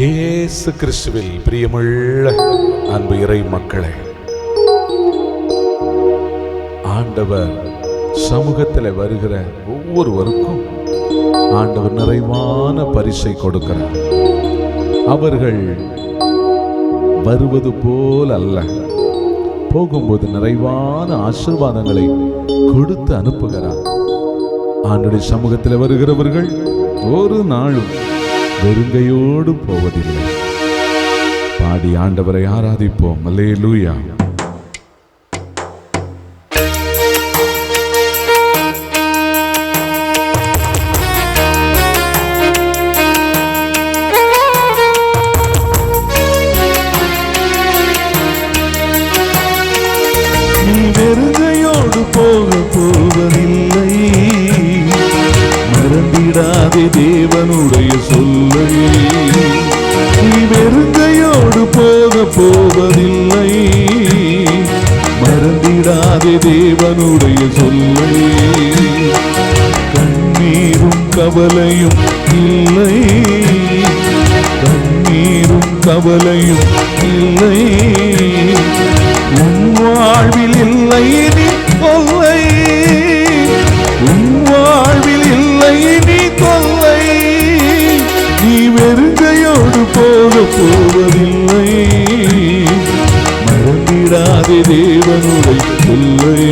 இயேசு கிறிஸ்துவில் பிரியமுள்ள அன்பு இறை மக்களே, ஆண்டவர் சமூகத்தில் வருகிற ஒவ்வொருவருக்கும் ஆண்டவர் நிறைவான பரிசை கொடுக்கிறார். அவர்கள் வருவது போல் அல்ல, போகும்போது நிறைவான ஆசீர்வாதங்களை கொடுத்து அனுப்புகிறார். ஆண்டுடைய சமூகத்தில் வருகிறவர்கள் ஒரு நாளும் வெறுங்கையோடு போவதில்லை. பாடி ஆண்டவரை ஆராதிப்போம். அல்லேலூயா. நீ வெறுங்கையோடு போவதில்லை, மறந்திடாதே தேவனுடைய சொல்லை. நீ வெறுங்கையோடு போவதில்லை, மறந்திடாதே தேவனுடைய சொல்லை. கண்ணீரும் கவலையும் இல்லை, கண்ணீரும் கவலையும் இல்லை, உன் வாழ்வில் இல்லை நீ கொல்லை, உன் வாழ்வில் இல்லை நீ கொல்லை. நீ வெறுங்கையோடு போவதில்லை, மறந்திடாதே தேவனுடைய சொல்லை.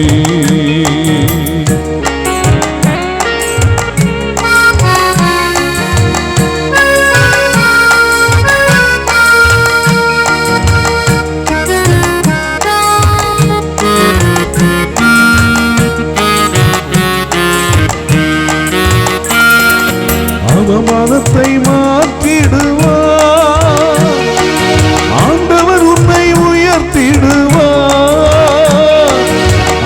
அவமானத்தை மாற்றிடுவார், ஆண்டவர் உன்னை உயர்த்திடுவார்.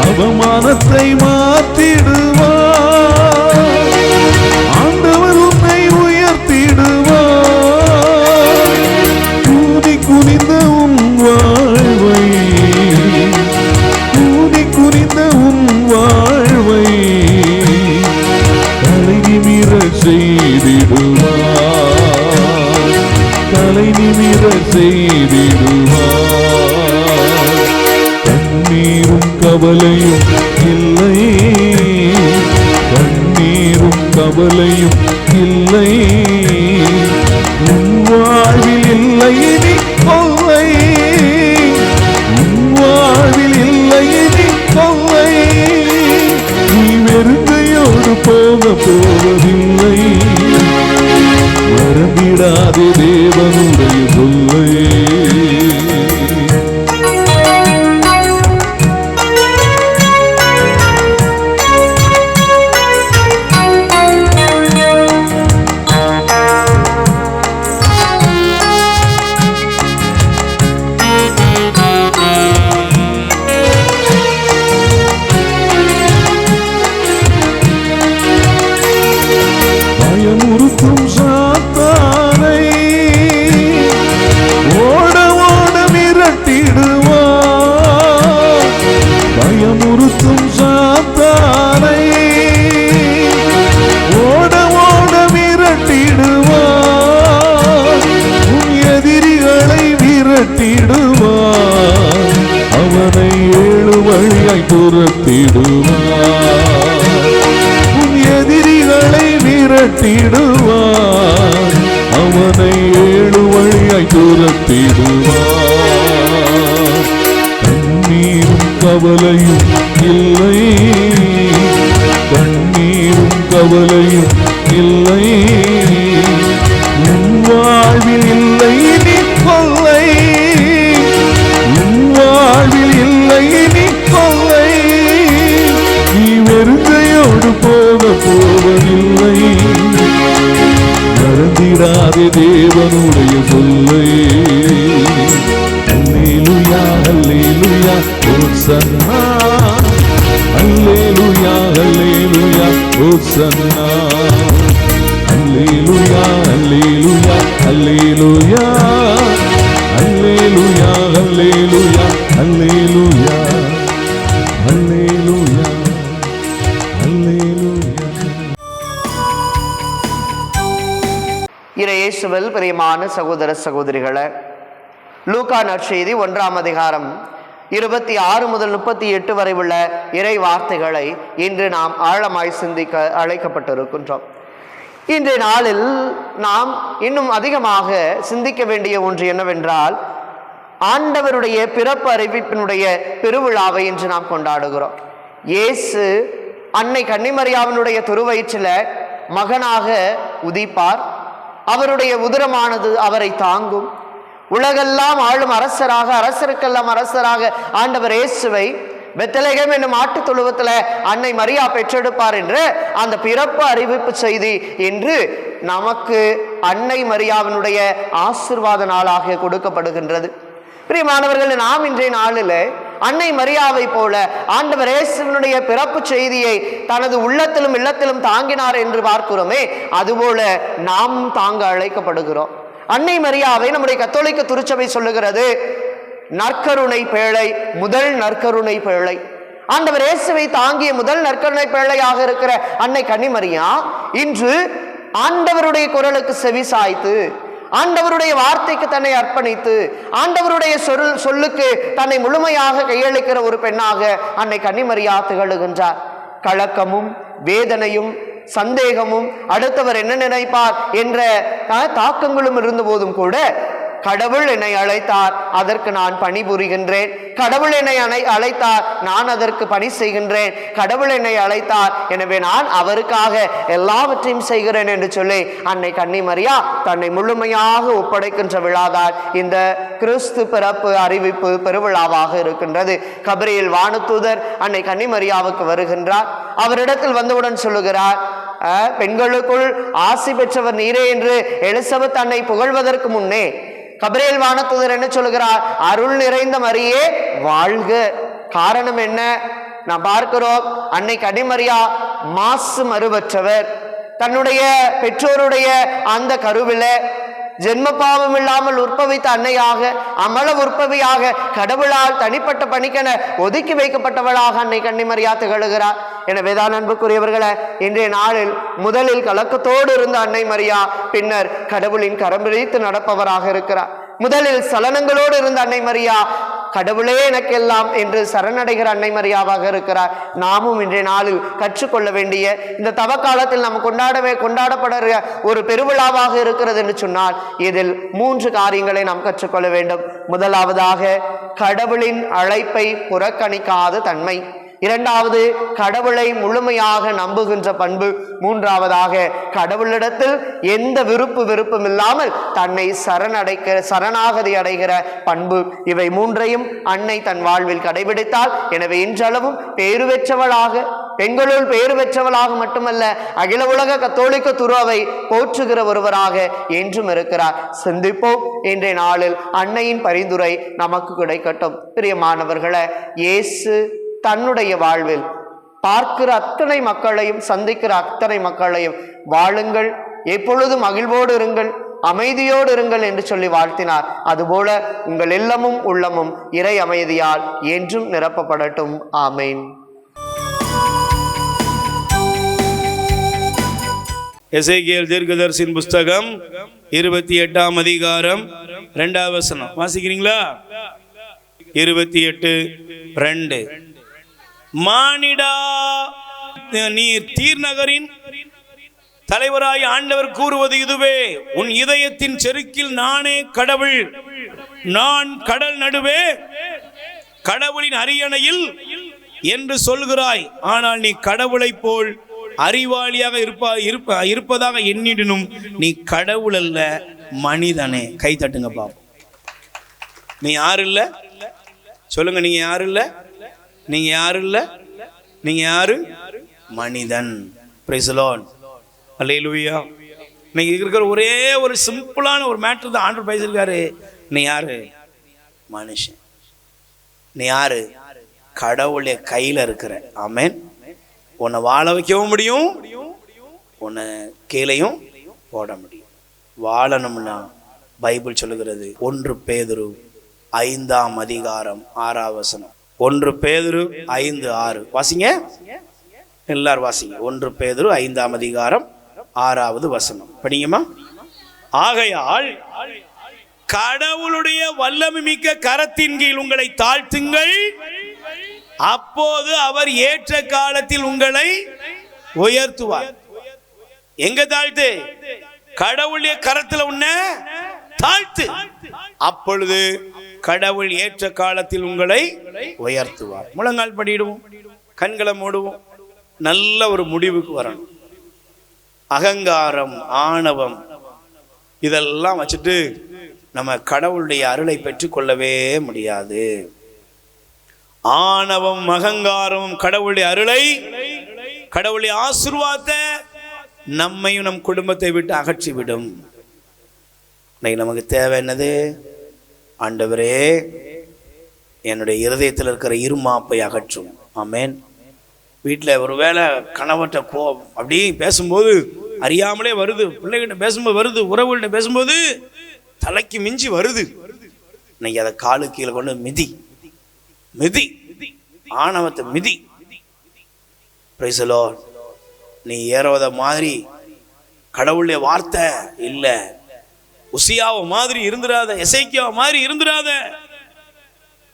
அவமானத்தை மாற்றிடுவார், ஆண்டவர் உன்னை உயர்த்திடுவார். கூடி குனிந்த உன் வாழ்வை, கூடி குனிந்த உன் வாழ்வை தலை நிமிர செய்திடுவார், தலை நிமிர செய்திடுவார். கண்ணீரும் கவலையும் இல்லை, கண்ணீரும் கவலையும் இல்லை, உன் வாழ்வில் இல்லை நீ கொல்லை, உன் வாழ்வில் இல்லை நீ கொல்லை. நீ வெறுங்கையோடு போவதில்லை, மறந்திடாதே தேவனுடைய சொல்லை. பயமுறுத்தும் சாத்தானை ஓட ஓட விரட்டிடுவார், பயமுறுத்தும் சாத்தானை ஓட ஓட விரட்டிடுவார். உன் எதிரிகளை விரட்டிடுவார், அவனை 7 வழியாய் துரத்திடுவார். உன் எதிரிகளை விரட்டிடுவார், அவனை 7 வழியாய் துரத்திடுவார். கண்ணீரும் கவலையும் இல்லை, கண்ணீரும் கவலையும் இல்லை, உன் வாழ்வில் இல்லை நீ கொல்லை, உன் வாழ்வில் இல்லை நீ கொல்லை. நீ வெறுங்கையோடு போவதில்லை, மறந்திடாதே தேவனுடைய சொல்லை. அல்லேலூயா அல்லேலூயா ஹோசன்னா, அல்லேலூயா அல்லேலூயா ஹோசன்னா, அல்லேலூயா அல்லேலூயா அல்லேலூயா, அல்லேலூயா அல்லேலூயா அல்லேலூயா, அல்லேலூயா அல்லேலூயா. இயேசுவில் பிரியமான சகோதர சகோதரிகளே, லூக்கா நற்செய்தி 1ஆம் அதிகாரம் 26 முதல் 38 வரை உள்ள இறை வார்த்தைகளை இன்று நாம் ஆழமாய் சிந்திக்க அழைக்கப்பட்டிருக்கின்றோம். இன்றைய நாளில் நாம் இன்னும் அதிகமாக சிந்திக்க வேண்டிய ஒன்று என்னவென்றால், ஆண்டவருடைய பிறப்பு அறிவிப்பினுடைய பெருவிழாவை இன்று நாம் கொண்டாடுகிறோம். இயேசு அன்னை கன்னிமரியாவினுடைய திருவயிற்றில மகனாக உதிப்பார். அவருடைய உதரமானது அவரை தாங்கும். உலகெல்லாம் ஆளும் அரசராக, அரசருக்கெல்லாம் அரசராக ஆண்டவர் இயேசுவை பெத்லகேம் என்னும் ஆட்டு தொழுவத்துல அன்னை மரியா பெற்றெடுப்பார் என்ற அந்த பிறப்பு அறிவிப்பு செய்தி என்று நமக்கு அன்னை மரியாவினுடைய ஆசீர்வாத நாளாக கொடுக்கப்படுகின்றது. பிரியமானவர்கள், நாம் இன்றைய நாளில் அன்னை மரியாவை போல ஆண்டவர் இயேசுவினுடைய பிறப்பு செய்தியை தனது உள்ளத்திலும் இல்லத்திலும் தாங்கினார் என்று பார்க்கிறோமே, அதுபோல நாம் தாங்க அழைக்கப்படுகிறோம். அன்னை மரியாவை நம்முடைய கத்தோலிக்க திருச்சபை சொல்லுகிறது நற்கருணை பேழை, முதல் நற்கருணை பேழை. ஆண்டவர் இயேசுவை தாங்கிய முதல் நற்கருணை பேழையாக இருக்கிற அன்னை கன்னிமரியா இன்று ஆண்டவருடைய குரலுக்கு செவி சாய்த்து, ஆண்டவருடைய வார்த்தைக்கு தன்னை அர்ப்பணித்து, ஆண்டவருடைய சொல்லுக்கு தன்னை முழுமையாக கையளிக்கிற ஒரு பெண்ணாக அன்னை கன்னிமரியா திகழுகின்றார். கலக்கமும் வேதனையும் சந்தேகமும் அடுத்தவர் என்ன நினைப்பார் என்ற தாக்கங்களும் இருந்த போதும் கூட கடவுள் என்னை அழைத்தார், அதற்கு நான் பணிபுரிகின்றேன். கடவுள் என்னை அழைத்தார், நான் அதற்கு பணி செய்கின்றேன். கடவுள் என்னை அழைத்தார், எனவே நான் அவருக்காக எல்லாவற்றையும் செய்கிறேன் என்று சொல்லி அன்னை கன்னிமரியா தன்னை முழுமையாக ஒப்படைக்கின்ற விழாதான் இந்த கிறிஸ்து பிறப்பு அறிவிப்பு பெருவிழாவாக இருக்கின்றது. கபிரியேல் வானதூதர் அன்னை கன்னிமரியாவுக்கு வருகின்றார். அவரிடத்தில் வந்தவுடன் சொல்லுகிறார், பெண்களுக்குள் ஆசி பெற்றவர் நீரே என்று எலிசபெத் அன்னை புகழ்வதற்கு முன்னே கபிரியேல் வானதூதர் என்ன சொல்லுகிறார்? அருள் நிறைந்த மரியே வாழ்க. காரணம் என்ன? நாம் பார்க்கிறோம், அன்னை கன்னிமரியா மாசு மறுவற்றவர். தன்னுடைய பெற்றோருடைய அந்த கருவில ஜென்ம பாவம் இல்லாமல் உற்பவித்த அன்னையாக, அமல உற்பவியாக, கடவுளால் தனிப்பட்ட பணிக்கென ஒதுக்கி வைக்கப்பட்டவளாக அன்னை கன்னிமரியா திகழுகிறார். எனவேதான் அன்புக்குரியவர்களே, இன்றைய நாளில் முதலில் கலக்கத்தோடு இருந்த அன்னை மரியா பின்னர் கடவுளின் கரம் பிடித்து நடப்பவராக இருக்கிறார். முதலில் சலனங்களோடு இருந்த அன்னை மரியா கடவுளே எனக்கெல்லாம் என்று சரணடைகிற அன்னை மரியாவாக இருக்கிறார். நாமும் இன்றைய நாளில் கற்றுக்கொள்ள வேண்டிய இந்த தவக்காலத்தில் நாம் கொண்டாடப்படுகிற ஒரு பெருவிழாவாக இருக்கிறது என்று சொன்னால் இதில் 3 காரியங்களை நாம் கற்றுக்கொள்ள வேண்டும். முதலாவதாக, கடவுளின் அழைப்பை புறக்கணிக்காத தன்மை. இரண்டாவது, கடவுளை முழுமையாக நம்புகின்ற பண்பு. மூன்றாவதாக, கடவுளிடத்தில் எந்த வெறுப்பும் இல்லாமல் தன்னை சரணாகதி அடைகிற பண்பு. இவை 3ஐயும் அன்னை தன் வாழ்வில் கடைபிடித்தால், எனவே இன்றளவும் பேறு பெற்றவளாக, பெண்களுள் பேறு பெற்றவளாக மட்டுமல்ல, அகில உலக கத்தோலிக்க துறவை போற்றுகிற ஒருவராக என்றும் இருக்கிறார். சிந்திப்போம். இன்றைய நாளில் அன்னையின் பரிந்துரை நமக்கு கிடைக்கட்டும். பிரியமானவர்களே, இயேசு தன்னுடைய வாழ்வில் பார்க்கிற அத்தனை மக்களையும், சந்திக்கிற அத்தனை மக்களையும் வாழுங்கள், எப்பொழுதும் மகிழ்வோடு இருங்கள், அமைதியோடு இருங்கள் என்று சொல்லி வாழ்த்தினார். அதுபோல உங்கள் இல்லமும் உள்ளமும் இறை அமைதியால் என்றும் நிரப்பப்படட்டும். ஆமேன். எசேக்கியேல் தீர்க்கதரிசியின் புஸ்தகம் 28ஆம் அதிகாரம் 2ஆவது வசனம் வாசிக்கிறீங்களா? 28:2. மானிடா, நீர் தீர்நகரின் தலைவராய் ஆண்டவர் கூறுவது இதுவே, உன் இதயத்தின் செருக்கில் நானே கடவுள், நான் கடல் நடுவே கடவுளின் அரியணையில் என்று சொல்கிறாய். ஆனால் நீ கடவுளை போல் அறிவாளியாக இருப்பதாக எண்ணிடனும் நீ கடவுள் அல்ல, மனிதனே. கை தட்டுங்க பாப்போம். நீ யாரு இல்ல சொல்லுங்க. நீங்க யாரு இல்ல? நீங்க யாரு இல்ல? நீங்க யாரு? மனிதன். Praise the lord. அல்லேலூயா. நீங்க இருக்கிற ஒரே ஒரு சிம்பிளான ஒரு மேட்டர் தான் ஆண்டவர் பேசியிருக்காரு. நீ யாரு? மனுஷன். நீ யாரு? கடவுளுடைய கையில இருக்கிற. ஆமென். உன்னை வாழ வைக்கவும் முடியும், உன்னை கீழையும் போட முடியும். வாழணும்னா பைபிள் சொல்லுகிறது 1 பேதுரு 5ஆம் அதிகாரம் 6ஆவது வசனம். 1 பேதுரு 5:6 வாசிங்க. எல்லாரும் வாசிங்க. 1 பேதுரு 5ஆம் அதிகாரம் 6ஆவது வசனம் படிங்கம்மா. ஆகையால் கடவுளுடைய வல்லமை மிக்க கரத்தின் கீழ் உங்களை தாழ்த்துங்கள், அப்போது அவர் ஏற்ற காலத்தில் உங்களை உயர்த்துவார். எங்க தாழ்த்து? கடவுளுடைய கரத்துல உன்ன தாழ்த்து, அப்பொழுது கடவுள் ஏற்ற காலத்தில் உங்களை உயர்த்துவார். முழங்கால் படிடுவோம், கண்களை மூடுவோம். நல்ல ஒரு முடிவுக்கு வரணும். அகங்காரம், ஆணவம் இதெல்லாம் வச்சுட்டு நம்ம கடவுளுடைய அருளை பெற்றுக்கொள்ளவே முடியாது. ஆணவம், அகங்காரம் கடவுளுடைய அருளை, கடவுளுடைய ஆசீர்வாதத்தை நம்மையும் நம் குடும்பத்தை விட்டு அகற்றிவிடும். இன்னைக்கு நமக்கு தேவை என்னது? ஆண்டவரே, என்னுடைய இருதயத்தில் இருக்கிற இருமாப்பை அகற்றும். ஆமேன். வீட்டில் ஒரு வேளை கணவர்கிட்ட கோபம் அப்படி பேசும்போது அறியாமலே வருது, பிள்ளைகிட்ட பேசும்போது வருது, உறவுகிட்ட பேசும்போது தலைக்கு மிஞ்சி வருது. இன்னைக்கு அதை காலு கீழே கொண்டு மிதி மிதி, ஆணவத்தை மிதி. Price the Lord. நீ ஏறோத மாதிரி கடவுளுடைய வார்த்தை இல்லை, உசியாவ மாதிரி இருந்துடாத, எசேக்கியா மாதிரி இருந்துடாத.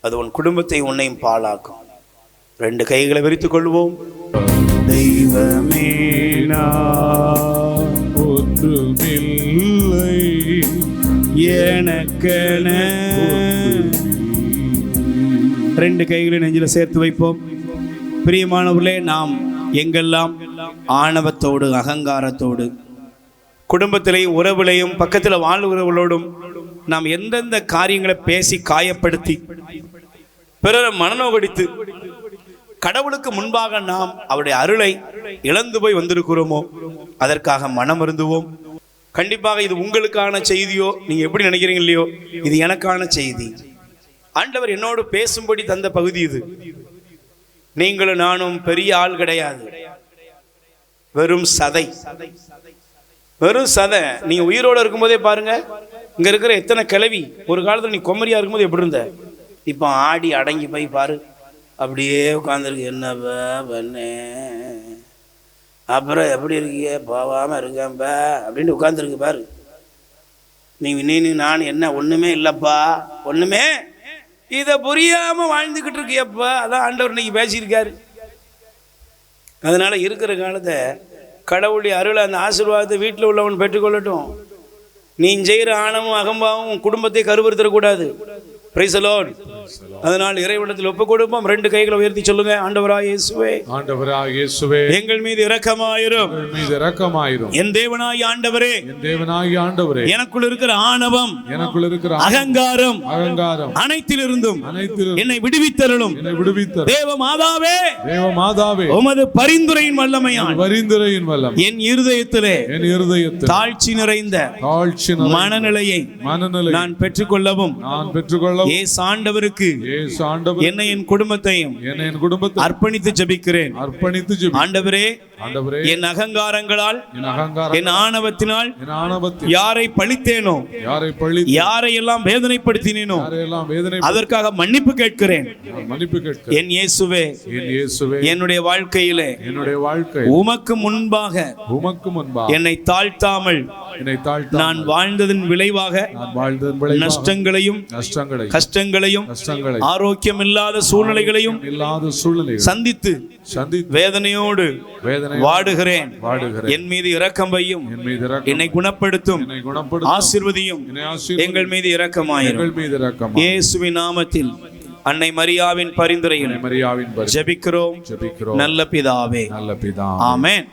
அது உன் குடும்பத்தை உன்னையும் பாழாக்கும். ரெண்டு கைகளை விரித்துக் கொள்வோம். தெய்வமே ஒன்றுமில்லை எனக்கென. ரெண்டு கைகளை நெஞ்சில சேர்த்து வைப்போம். பிரியமானவர்களே, நாம் எங்கெல்லாம் ஆணவத்தோடு அகங்காரத்தோடு குடும்பத்திலையும் உறவுலையும் பக்கத்தில் வாழ்கிறவர்களோடும் நாம் எந்தெந்த காரியங்களை பேசி காயப்படுத்தி பிறரை மனநோகடித்து கடவுளுக்கு முன்பாக நாம் அவருடைய அருளை இழந்து போய் வந்திருக்கிறோமோ, அதற்காக மனம் வருந்துவோம். கண்டிப்பாக இது உங்களுக்கான செய்தியோ, நீங்க எப்படி நினைக்கிறீங்க இல்லையோ, இது எனக்கான செய்தி. ஆண்டவர் என்னோடு பேசும்படி தந்த பகுதி இது. நீங்களும் நானும் பெரிய ஆள் கிடையாது, வெறும் சதை, வெறும் சதை. நீங்க உயிரோடு இருக்கும்போதே பாருங்க, இங்க இருக்கிற எத்தனை கிளவி. ஒரு காலத்துல நீ கொம்மரியா இருக்கும்போது எப்படி இருந்த, இப்போ ஆடி அடங்கி போய் பாரு, அப்படியே உட்காந்துருக்கு. என்னப்பா பண்ணே, அப்புறம் எப்படி இருக்கீங்க, போகாம இருக்கேன்ப்பா அப்படின்னு உட்காந்துருக்கு பாரு. நீ நான் என்ன ஒண்ணுமே இல்லப்பா, ஒண்ணுமே. இதை புரியாம வாழ்ந்துக்கிட்டு இருக்கியப்பா. அதான் ஆண்டவர் இன்னைக்கு பேசியிருக்காரு. அதனால இருக்கிற காலத்தை கடவுளுடைய அருளை, அந்த ஆசீர்வாதத்தை வீட்டில் உள்ளவன் பெற்றுக்கொள்ளட்டும். நீ செய்கிற ஆணவம் அகம்பாவும் குடும்பத்தை கருவறுத்தரக்கூடாது. Price the Lord. அதனால் இறைவனிடத்தில் ஒப்புக் கொடுப்போம். ரெண்டு கைகளை உயர்த்தி சொல்லுங்க. ஆண்டவராய் இயேசுவே, ஆண்டவராய் இயேசுவே, எங்கள் மீது இரக்கமாயிரும், எங்கள் மீது இரக்கமாயிரும். என் தேவனாய் ஆண்டவரே, என் தேவனாய் ஆண்டவரே, எனக்குள் இருக்கிற ஆணவம், எனக்குள் இருக்கிற அகங்காரம், அகங்காரம் அனைத்திலிருந்தும் அனைத்திலும் என்னை விடுவித்தருளும். என்னை விடுவித்தருளும். தேவ மாதாவே, தேவ மாதாவே, உமது பரிந்துரையின் வல்லமையால் பரிந்துரையின் வல்லம் என் இருதயத்திலே, என் இருதயத்தில் தாழ்ச்சி நிறைந்த தாழ்ச்சி மனநிலையை நான் பெற்றுக்கொள்ளவும், நான் பெற்றுக்கொள்ளவும் இயேசு ஆண்டவருக்கு என்னை என் குடும்பத்தையும் அர்ப்பணித்து ஜெபிக்கிறேன். ஆண்டவரே, என் அகங்காரங்களால், என் ஆணவத்தினால் யாரை பழித்தேனோ, யாரையெல்லாம் வேதனைப்படுத்தினேனோ அதற்காக மன்னிப்பு கேட்கிறேன். என் இயேசுவே, என்னுடைய வாழ்க்கையிலே உமக்கு முன்பாக என்னை தாழ்த்தாமல் நான் வாழ்ந்ததன் விளைவாக நஷ்டங்களையும் கஷ்டங்களையும் ஆரோக்கியம் இல்லாத சூழ்நிலைகளையும் சந்தித்து வேதனையோடு வாடுகிறேன். என் மீது இரக்கம் வையும், என்னை குணப்படுத்தும், ஆசீர்வதியும், எங்கள் மீது இரக்கமாயிரும். இயேசுவின் நாமத்தில் அன்னை மரியாவின் பரிந்துரையில் ஜெபிக்கிறோம் நல்ல பிதாவே. ஆமென்.